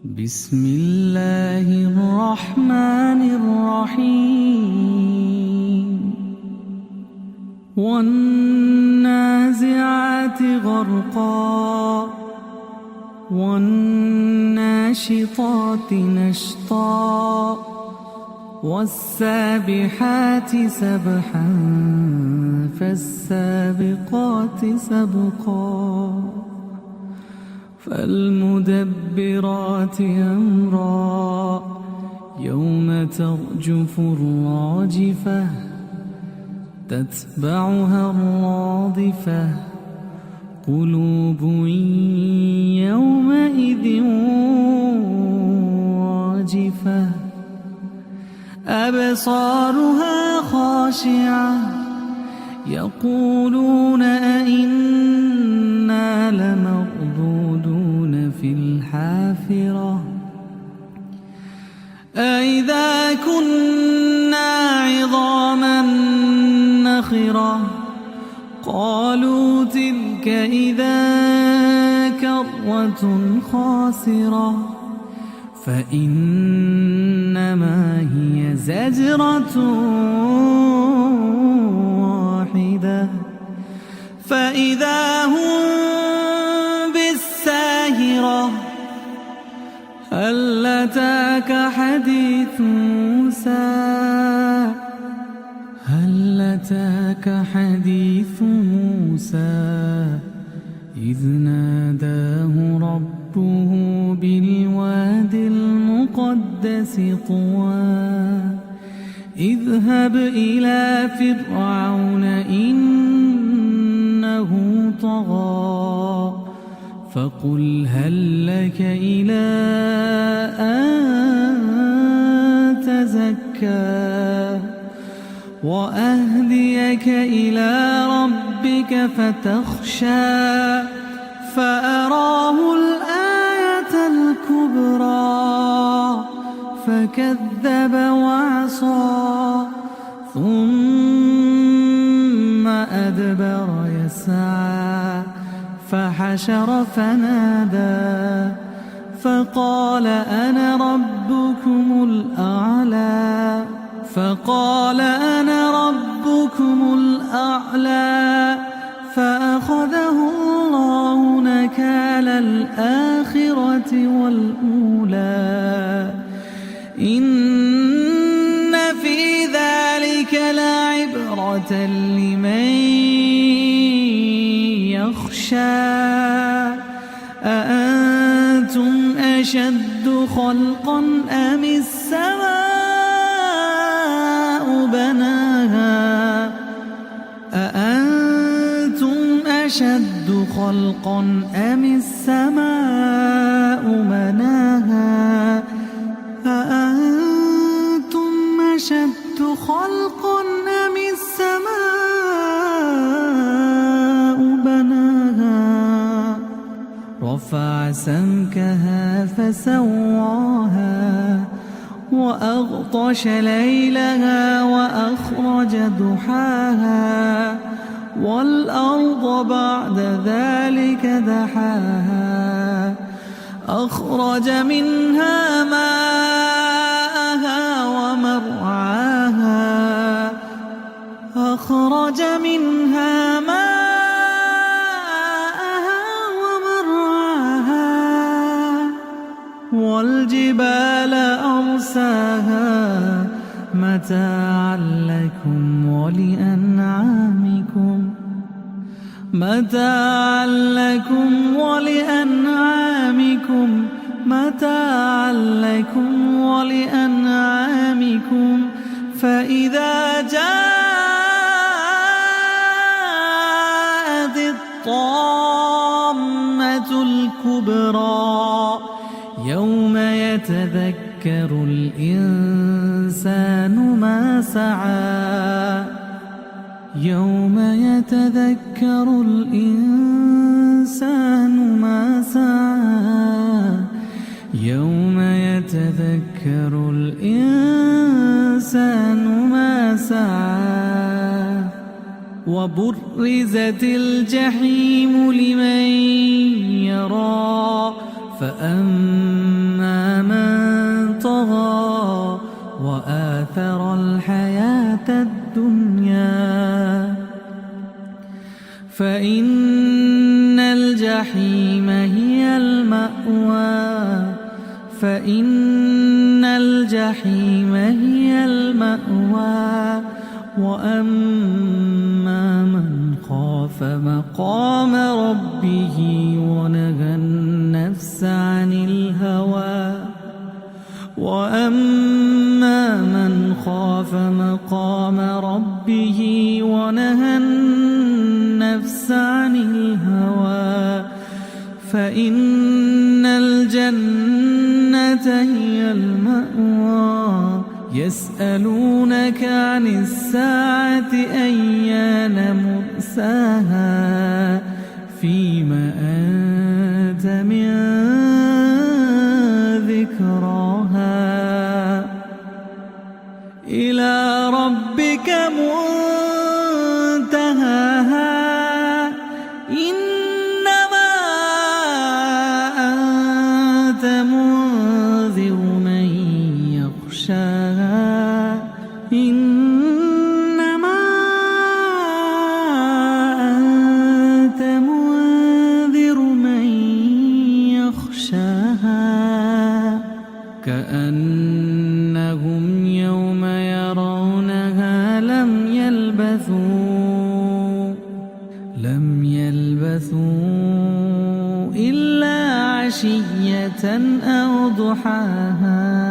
بسم الله الرحمن الرحيم والنازعات غرقا والناشطات نشطا والسابحات سبحا فالسابقات سبقا فالمدبرات أمرا يوم ترجف الراجفة تتبعها الرادفة قلوب يومئذ واجفة أبصارها خاشعة يقولون أئنا لمردودون في الحافرة أئذا كنا عظاما نخرة قالوا تلك إذا كرة خاسرة فإنما هي زجرة واحدة فإذا هم بالساهرة هل أتاك حديث موسى إذ ناداه ربه بالواد المقدس طوى اذهب إلى فرعون إنه طغى فقل هل لك إلى أن تزكى وأهديك إلى ربك فتخشى فأراه الآية الكبرى فكذب وعصى ثم أدبر يسعى فحشر فنادى فقال أنا ربكم الأعلى فأخذه الله نكال الآخرة والأولى إن في ذلك لعبرة لمن يخشى أأنتم أشد خلقا أم السماء بناها رفع سمكها فسواها وأغطش ليلها وأخرج ضحاها والأرض بعد ذلك دحاها أخرج منها ماءها ومرعاها والجبال أرساها متاعا لكم ولأنعامكم فإذا جاءت الطامة الكبرى يوم يتذكر الإنسان ما سعى وبرزت الجحيم لمن يرى فأما المأوى فإن الجحيم هي المأوى وأما من خاف مقام ربه ونهى النفس عن الهوى وأما من خاف مقام ربه ونهى النفس عن الهوى فإن الجنة هي المأوى يسألونك عن الساعة أيان مرساها فيما أنت من ذكراها إلى ربك منتهاها إنما أنت منذر من يخشاها إنما أنت منذر من يخشاها كأنهم يوم يرونها لم يلبثوا إلا عشية أو ضحاها